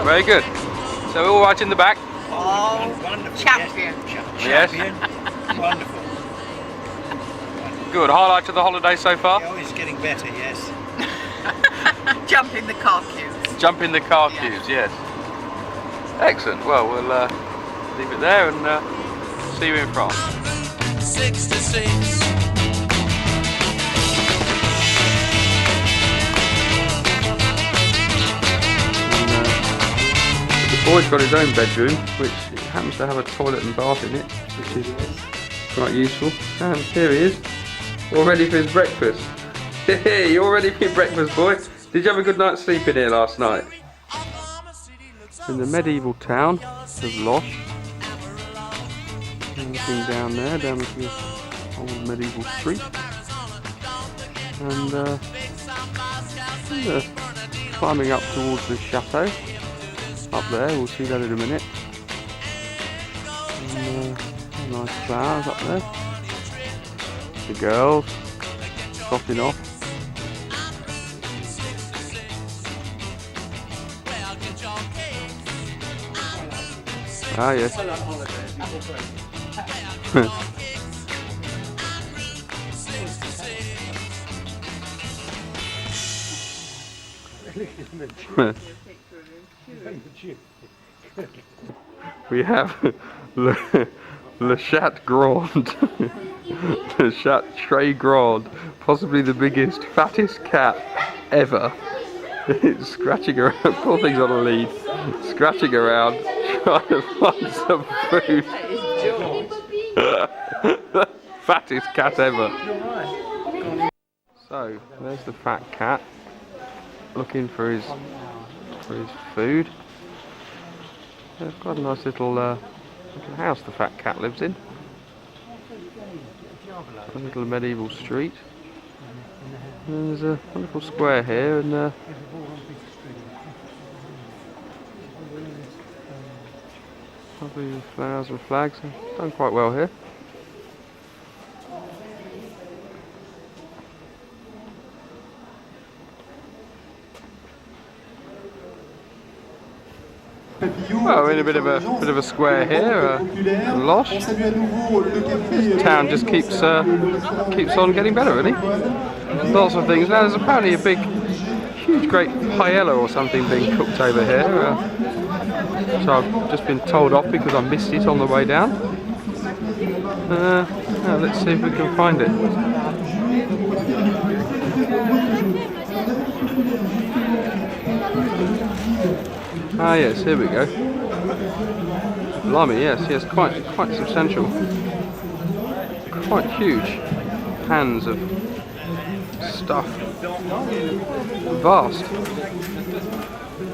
Very good. So all right in the back? Oh, wonderful. Champion. Yes. Champion. Wonderful. Good. Highlight of the holiday so far? Oh, it's getting better, yes. Jump in the car queues. Jump in the car queues, yes. Excellent. Well, we'll leave it there and see you in France. 66. The boy's got his own bedroom, which happens to have a toilet and bath in it, which is quite useful. And here he is, all ready for his breakfast. Hey, you all ready for your breakfast, boy? Did you have a good night's sleep in here last night? In the medieval town of Loche. Looking down there, down the old medieval street. And climbing up towards the chateau. Up there, we'll see that in a minute. And, nice flowers up there. The girls trotting off. Ah, yes. We have Le Chat Grand, Le Chat Très Grand, possibly the biggest, fattest cat ever. It's scratching around, poor thing's on a lead, scratching around, trying to find some food. Fattest cat ever. So, there's the fat cat, looking for his food. There's quite a nice little house the fat cat lives in. A little medieval street. And there's a wonderful square here, and lovely flowers and flags. Done quite well here. Well, we're in a bit of a square here, Loche. This town just keeps on getting better, really. Lots of things. Now there's apparently a big, huge, great paella or something being cooked over here. So I've just been told off because I missed it on the way down. Now let's see if we can find it. Ah yes, here we go. Blimey, yes, quite substantial. Quite huge pans of stuff. Vast.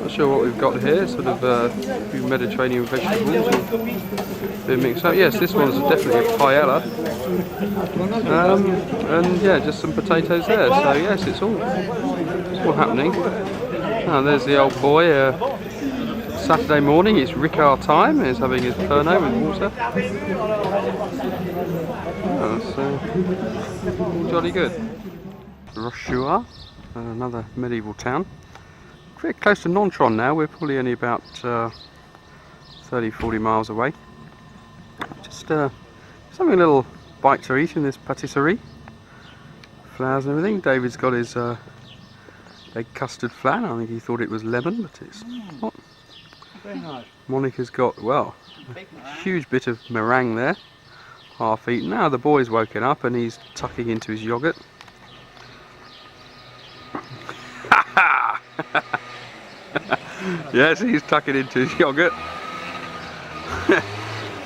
Not sure what we've got here, sort of a few Mediterranean vegetables being mixed up. Yes, this one's definitely a paella. And yeah, just some potatoes there. So yes, it's all happening. And there's the old boy. Saturday morning, it's Ricard time. He's having his Pernod with water. That's jolly good. Rochua, another medieval town. Pretty close to Nontron now. We're probably only about 30-40 miles away. Just having a little bite to eat in this patisserie. Flowers and everything. David's got his egg custard flan. I think he thought it was lemon, but it's not. Very nice. Monica's got, well, a huge bit of meringue there, half eaten. Now the boy's woken up and he's tucking into his yoghurt. Yes, he's tucking into his yoghurt.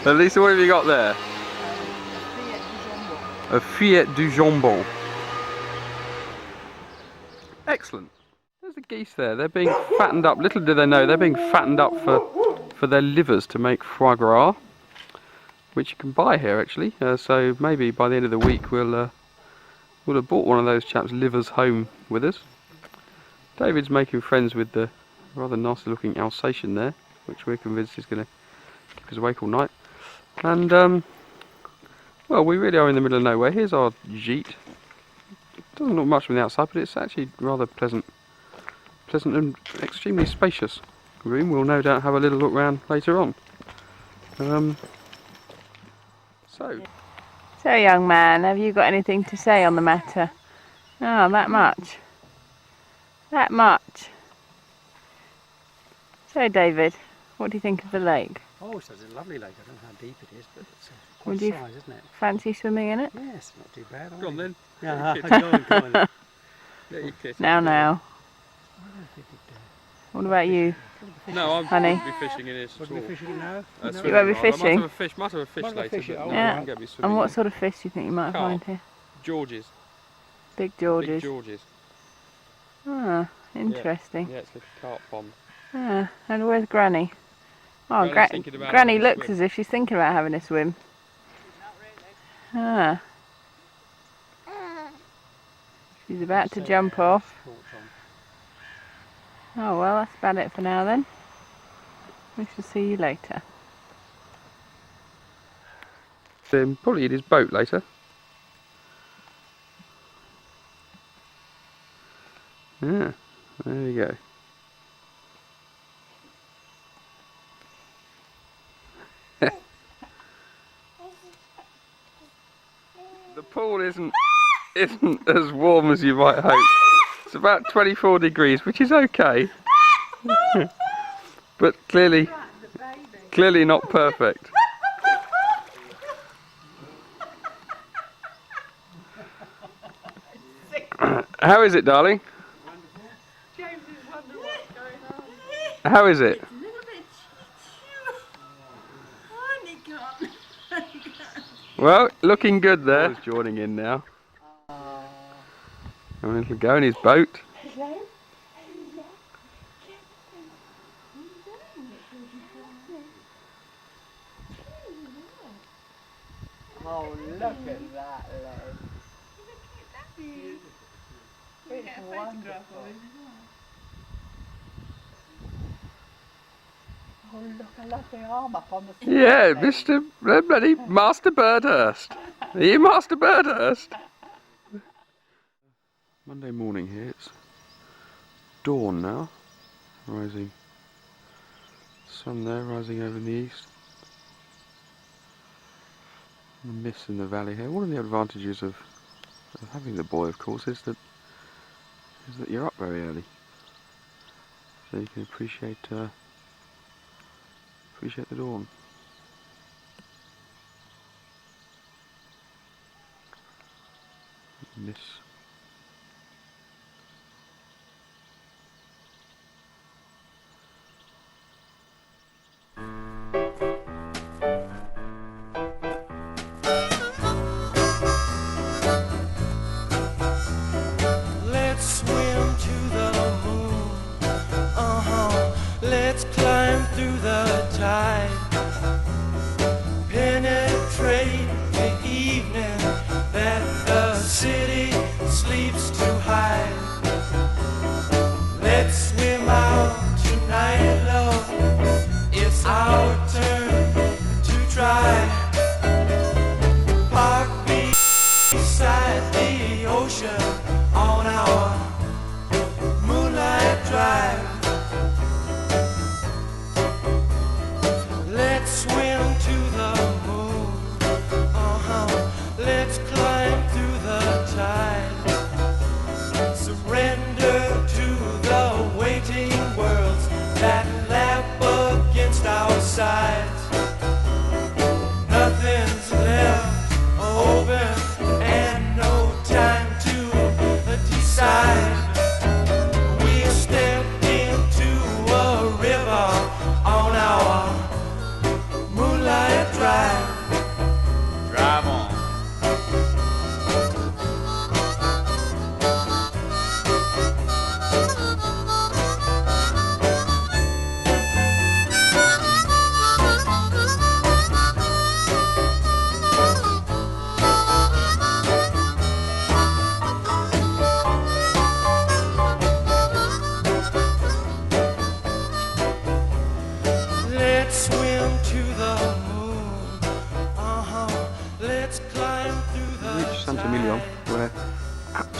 Lisa, what have you got there? A Fiat du Jambon. Excellent. There's the geese there. They're being fattened up. Little do they know, they're being fattened up for their livers to make foie gras, which you can buy here actually. So maybe by the end of the week we'll have brought one of those chaps' livers home with us. David's making friends with the rather nasty looking Alsatian there, which we're convinced is going to keep us awake all night. And well, we really are in the middle of nowhere. Here's our gîte, Doesn't look much from the outside, but it's actually rather pleasant and extremely spacious room. We'll no doubt have a little look round later on. So, young man, have you got anything to say on the matter? Oh, that much. That much. So, David, what do you think of the lake? Oh, so it's a lovely lake. I don't know how deep it is, but it's Would quite you size, isn't it? fancy swimming in it? Yes, not too bad. go on then. Yeah, go on. Get your kit. Now. I don't think it What about you? No, I Honey. won't be fishing in here. would be fishing now. You won't be fishing? Might have a fish Might have a later. fish, But oh, no, yeah. I won't get me swimming And what in. sort of fish do you think you might Carp. find here? Georges. Big Big Georges. Georges. Ah, interesting. Yeah, it's like a carp pond. Ah, and where's Granny? Oh, Granny's thinking about Granny having a looks swim. as if she's thinking about having a swim. Ah. She's about to jump off. Oh well, that's about it for now then. We shall see you later. Probably in his boat later. Yeah, there you go. The pool isn't as warm as you might hope. It's about 24 degrees, which is okay. But clearly not perfect. How is it, darling? James is wondering what's going on. How is it? A little bit honeycomb. Well, looking good there. He's joining in now. And he'll go in his boat. Oh, look at that leg. It's wonderful. Oh, look, I love the arm up on the Yeah, Mr. Bloody Master Birdhurst. Are you Master Birdhurst? Monday morning here, it's dawn now. Rising. Sun there rising over in the east. The mist in the valley here. One of the advantages of having the boy, of course, is that you're up very early. So you can appreciate the dawn. This. Let's swim to the moon. Let's climb through the tide. Penetrate the evening that the city sleeps to hide. Let's swim out tonight, love. It's our turn to try. Park beside the ocean on our moonlight drive. Let's swim to the moon. Let's climb through the tide.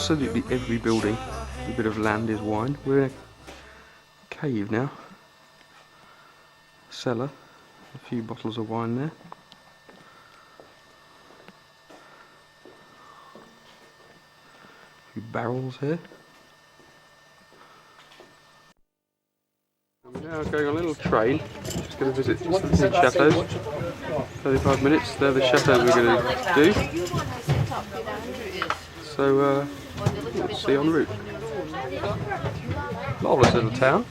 absolutely every building, a bit of land is wine. We're in a cave now. Cellar, a few bottles of wine there. A few barrels here. We're now going on a little train, just going to visit just the big chateaus. 35 minutes, they're the chateaus we're going to do. So, we'll see en route. Marvellous little town,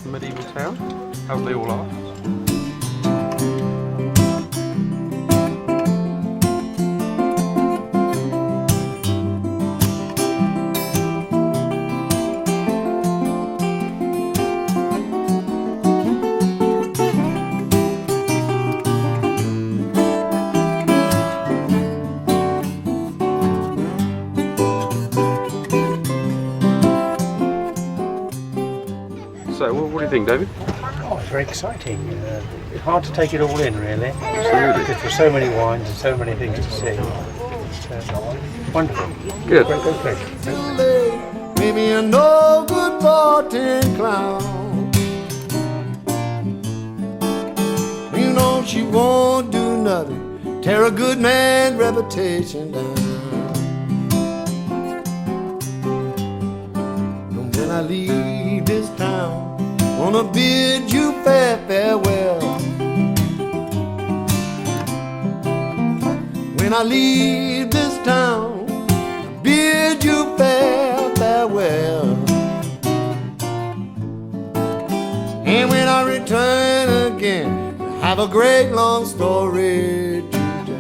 medieval town, as they all are. So, what do you think, David? Oh, it's very exciting. It's hard to take it all in, really. Absolutely. Because there's so many wines and so many things to see. Wonderful. Good. Great place. Maybe a no good part-time clown. You know she won't do nothing, tear a good man's reputation down. And when I leave this town, wanna bid you farewell. When I leave this town, bid you farewell. And when I return again, have a great long story to tell.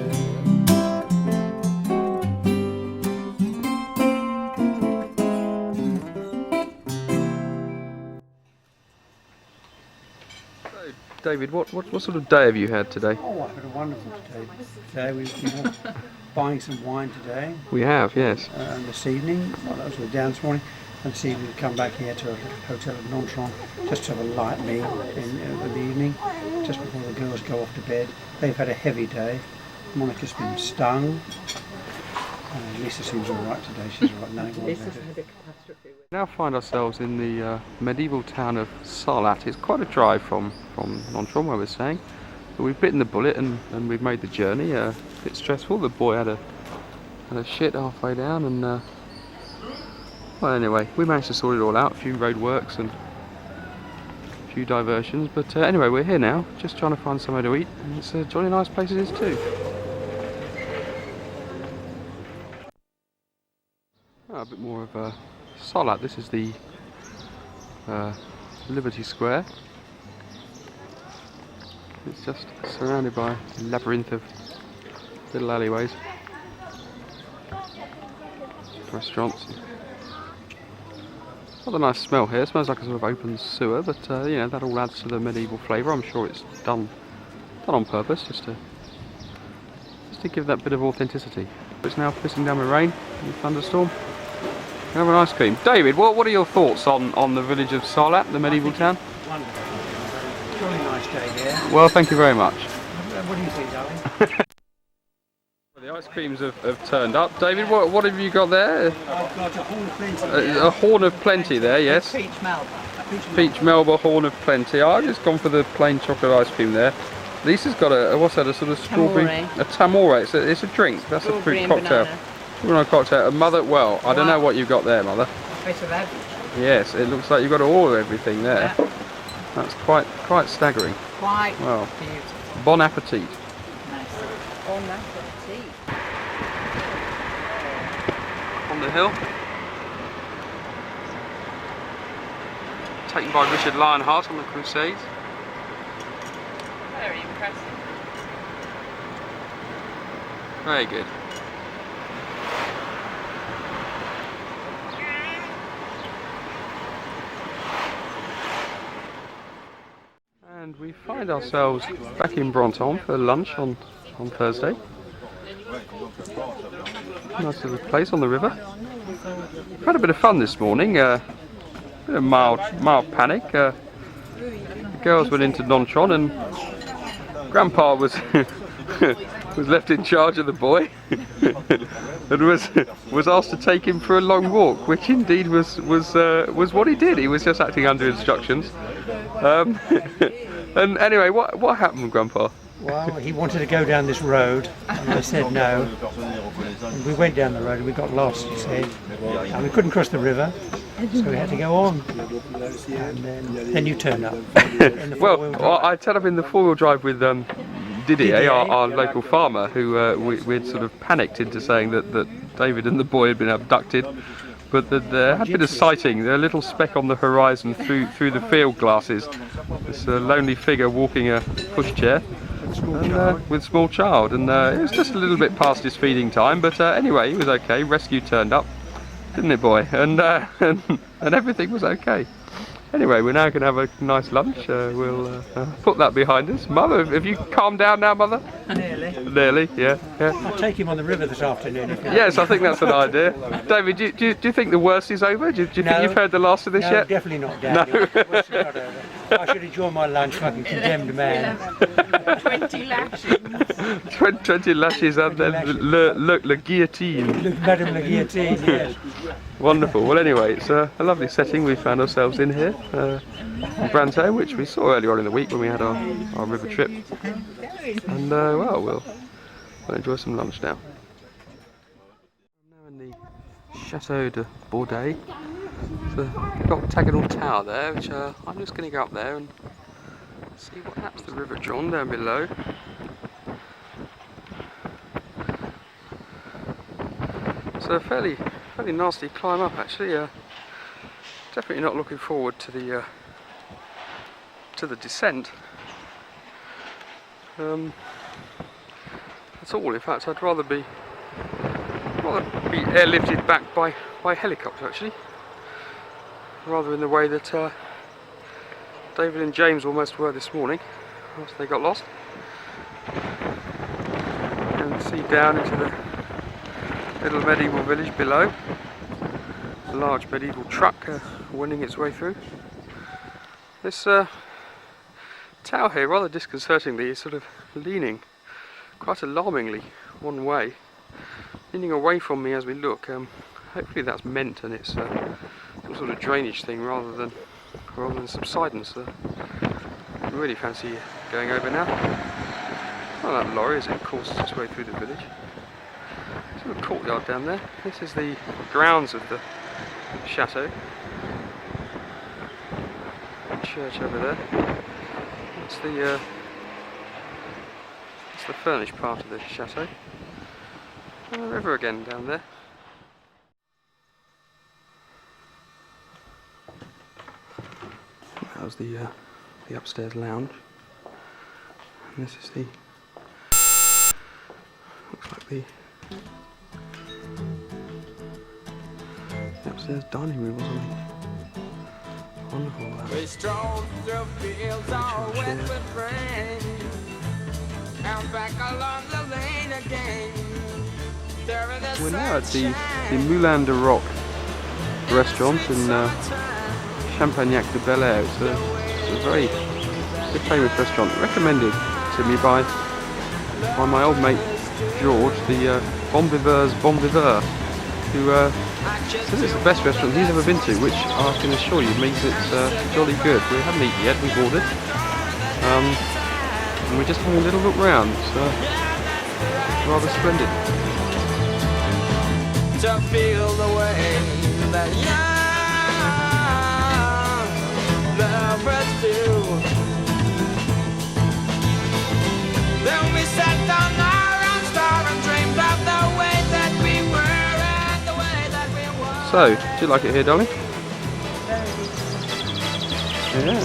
So, David, what sort of day have you had today? Oh, I've had a wonderful day. Today we've been buying some wine today. We have, yes. And this evening, well, that was the down this morning. And this evening we've come back here to a little hotel at Nontron just to have a light meal in the evening, just before the girls go off to bed. They've had a heavy day. Monica's been stung. Lisa seems all right today. She's all right now. We now find ourselves in the medieval town of Sarlat. It's quite a drive from Nontron, where we're staying. But we've bitten the bullet and we've made the journey. A bit stressful. The boy had a shit halfway down, and well, anyway, we managed to sort it all out. A few road works and a few diversions. But anyway, we're here now, just trying to find somewhere to eat. And it's a jolly nice place it is too. A bit more of Sarlat. This is the Liberty Square. It's just surrounded by a labyrinth of little alleyways, restaurants. Rather nice smell here. It smells like a sort of open sewer, but you know, that all adds to the medieval flavour. I'm sure it's done on purpose, just to give that bit of authenticity. It's now pissing down with rain and thunderstorm. Have an ice cream. David, what are your thoughts on the village of Sarlat, the medieval town? Wonderful. Jolly nice day here. Well, thank you very much. What do you think, darling? The ice creams have turned up. David, what have you got there? I've got a horn of plenty. A horn of plenty there, yes. Peach Melba. Peach Melba horn of plenty. I've just gone for the plain chocolate ice cream there. Lisa's got what's that, a sort of strawberry? Tamore. A tamore. It's a drink. That's a fruit Strawberry and cocktail. banana. We're on a cocktail. Mother, well, I don't know what you've got there, Mother. Bit of average. Yes, it looks like you've got all of everything there. Yeah. That's quite staggering. Quite Well, beautiful. bon appetit. Nice. Oh, nice tea. On the hill. Taken by Richard Lionheart on the Crusades. Very impressive. Very good. And we find ourselves back in Brantôme for lunch on Thursday. Nice little place on the river. We've had a bit of fun this morning. A bit of mild panic. The girls went into Nontron and Grandpa was was left in charge of the boy. and was asked to take him for a long walk, which indeed was what he did. He was just acting under instructions. And anyway, what happened, Grandpa? Well, he wanted to go down this road, and I said no. And we went down the road and we got lost, he said. And we couldn't cross the river, so we had to go on. And then you turned up. in the Well, four-wheel drive. I turned up in the four-wheel drive with Didier, our local farmer, who we'd sort of panicked into saying that David and the boy had been abducted. But there had been a sighting, a little speck on the horizon through the field glasses. This lonely figure walking a pushchair with small child, and it was just a little bit past his feeding time. But anyway, he was okay. Rescue turned up, didn't it, boy? And everything was okay. Anyway, we're now going to have a nice lunch. We'll put that behind us. Mother, have you calmed down now, Mother? Nearly, yeah. I'll take him on the river this afternoon. If you like. Yes, I think that's an idea. David, do you think the worst is over? Do you think No. you've heard the last of this No, yet? definitely not, Daniel. Worse is not over. I should enjoy my lunch like a condemned man. 20 lashes. 20 lashes and then le guillotine. Look, Madame la Guillotine, yes. Wonderful. Well, anyway, it's a lovely setting we found ourselves in here. In Brantome, which we saw earlier on in the week when we had our river trip. And well, we'll enjoy some lunch now. I'm now in the Chateau de Bordeaux. There's a octagonal tower there, which I'm just going to go up there and see what happens. The River John down below. It's a fairly nasty climb up, actually. Definitely not looking forward to the descent. That's all. In fact, I'd rather be airlifted back by helicopter, actually, rather in the way that David and James almost were this morning after they got lost. And see down into the little medieval village below. A large medieval truck wending its way through. This tower here, rather disconcertingly, is sort of leaning quite alarmingly one way, leaning away from me as we look. Hopefully that's meant, and it's some sort of drainage thing rather than subsidence. I really fancy going over now. Well, that lorry as it courses its way through the village. There's a courtyard down there. This is the grounds of the chateau. Church over there. That's the furnished part of the chateau. And the river again down there. That was the upstairs lounge. And this is the looks like the upstairs dining room or something. Wonderful. We strolled through fields all wet with rain, and back along the lane again. We're now at the Moulin de Roc restaurant in Champagnac de Bel Air. It's a very famous restaurant, recommended to me by my old mate George, the Bon Viveurs Bon Viveur, who says it's the best restaurant he's ever been to, which I can assure you means it's jolly good. We haven't eaten yet, we've ordered, and we're just having a little look round. It's rather splendid. To feel the way that young lovers do. Then we sat down our own star and dreamed of the way that we were and the way that we were. So, do you like it here, darling? Yeah.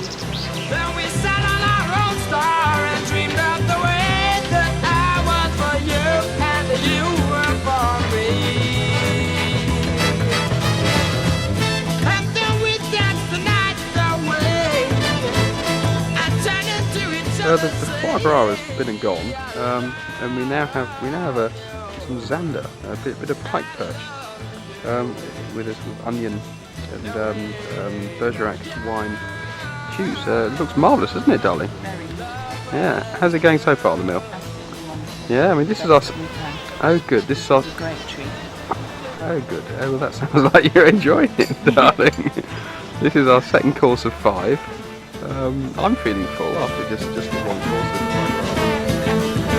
Then we sat on our own star and dreamed of the way that I was for you and that you were for me. And then we danced the night away and turned into each The other's foie gras has been and gone, and we now have some zander, a bit of pike perch, with a sort of onion and Bergerac wine juice. It looks marvellous, doesn't it, darling? Yeah. How's it going so far, the meal? Yeah, I mean this is our. Oh, good. This is our. Great treat. Oh, good. Oh, well, that sounds like you're enjoying it, darling. This is our second course of 5. I'm feeling full after just the one course of 5.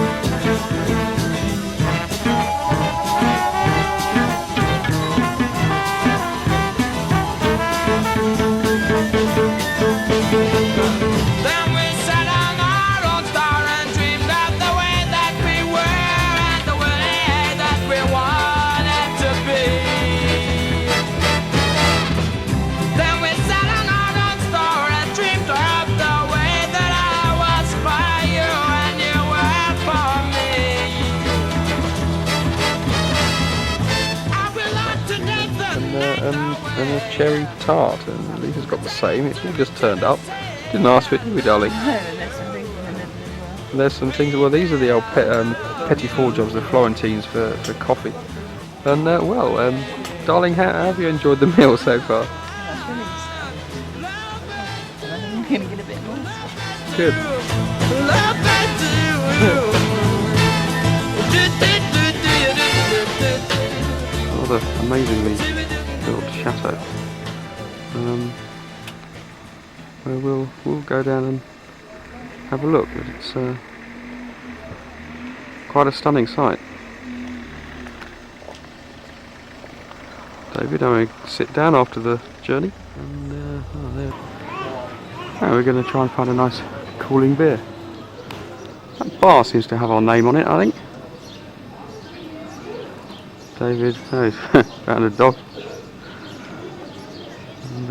Then we sat on our own star and dreamed of the way that we were and the way that we wanted to be. Then we sat on our own star and dreamed of the way that I was for you and you were for me. I will love today And a cherry tart, and Lisa's got the same. It's all just turned up. Didn't ask for it, did we, darling? There's some things. Well, these are the old petit four jobs, the Florentines for coffee. And darling, how have you enjoyed the meal so far? I'm going to get a bit more. Good. What an amazingly built chateau. Where we'll go down and have a look. But it's quite a stunning sight. David, I'm going to sit down after the journey, and now we're going to try and find a nice cooling beer. That bar seems to have our name on it, I think. David, oh, he's found a dog. And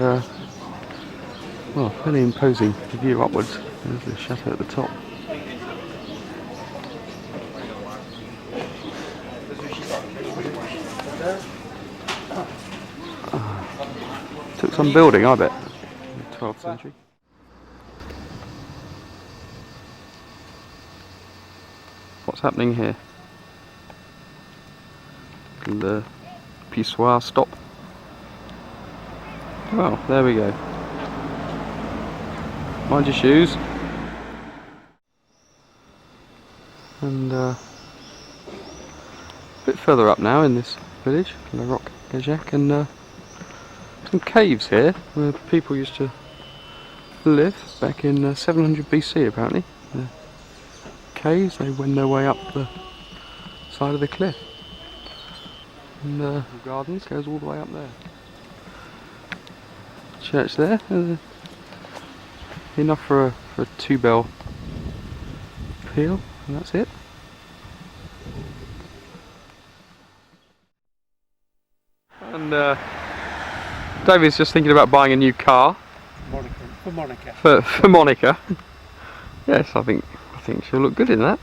well, fairly imposing view upwards. There's the chateau at the top. Took some building, I bet, in the 12th century. What's happening here? The pissoir stop. Well, there we go. Mind your shoes. And a bit further up now in this village, La Roque-Gajac, and some caves here where people used to live back in 700 BC apparently. The caves, they wend their way up the side of the cliff. And the gardens goes all the way up there. Church there. Enough for a 2-bell peal, and that's it. And David's just thinking about buying a new car. For Monica. For Monica. Yes, I think she'll look good in that.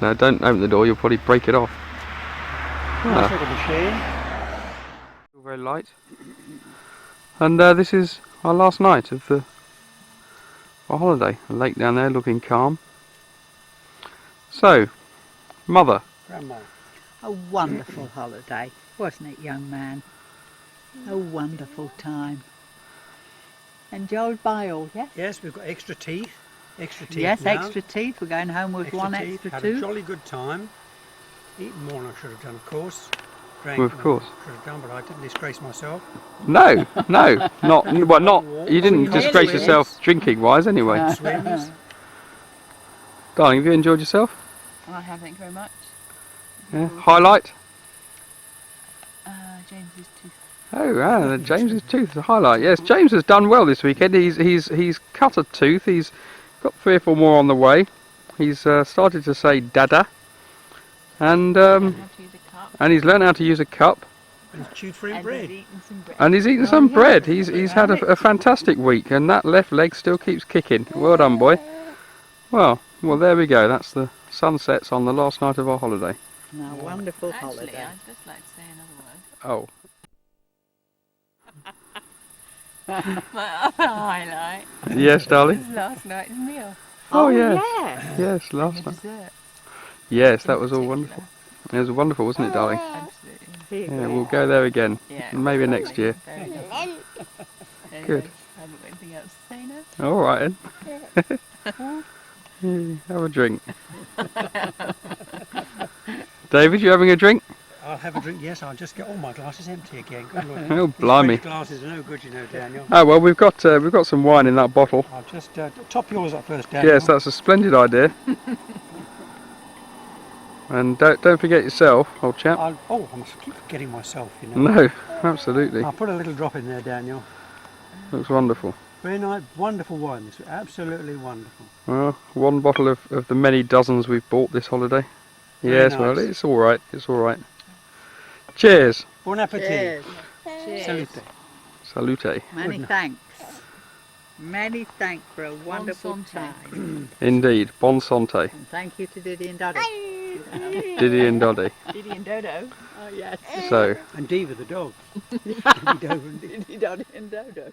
No, don't open the door. You'll probably break it off. Nice little machine. Still very light. And this is our last night of our holiday. A lake down there looking calm. So, Mother. Grandma. A wonderful holiday, wasn't it, young man? A wonderful time. Enjoyed by all, yes? Yes, we've got extra teeth. Extra teeth Yes, now. extra teeth. We're going home with one teeth. extra Had tooth. a jolly good time. Eaten more than I should have done, of course. Drank Well, of course. more than I should have done, but I didn't disgrace myself. No, not. You didn't Yes, disgrace yes. yourself drinking wise anyway. Swims. Darling, have you enjoyed yourself? I have, thank you very much. Yeah. Highlight? James's tooth. Oh, James's tooth is a highlight. Yes, James has done well this weekend. He's cut a tooth. He's got 3 or 4 more on the way. He's started to say dada, and How to use a cup. he's learned how to use a cup, And chewed through And bread. he's eaten some bread. and he's eaten some bread. He's had a fantastic week, and that left leg still keeps kicking. Well done, boy. Well, there we go. That's the sunsets on the last night of our holiday. No, wonderful Actually, holiday. I'd just like to say another word. Oh, My other highlight yes, darling. was last night's meal. Oh, yes. yeah. Yes, last And night. dessert. Yes, that was all wonderful. It was wonderful, wasn't it, darling? Absolutely. Here you Yeah, go. we'll go there again. Yeah. Maybe next year. Very lovely. Anyway, Good. I haven't got anything else to say now. All right then. Yeah, have a drink. David, you having a drink? have a drink? Yes, I'll just get all my glasses empty again. Good Lord. Oh, These blimey. French glasses are no good, you know, Daniel. Oh well, we've got some wine in that bottle. I'll just top yours up first, Daniel. Yes, that's a splendid idea. And don't forget yourself, old chap. I must keep forgetting myself, you know. No, absolutely. I'll put a little drop in there, Daniel. Looks wonderful. Very nice, wonderful wine. This absolutely wonderful. Well, one bottle of the many dozens we've bought this holiday. Very Yes, nice. well, it's all right. It's all right. Cheers. Bon appetit. Cheers. Salute. Salute. Many thanks. Many thanks for a wonderful santé. time. Indeed. Bon santé. And thank you to Diddy and Doddy. Diddy and Doddy. Diddy and Dodo. Oh yes. So. And Diva the dog. Diddy, Doddy and Dodo.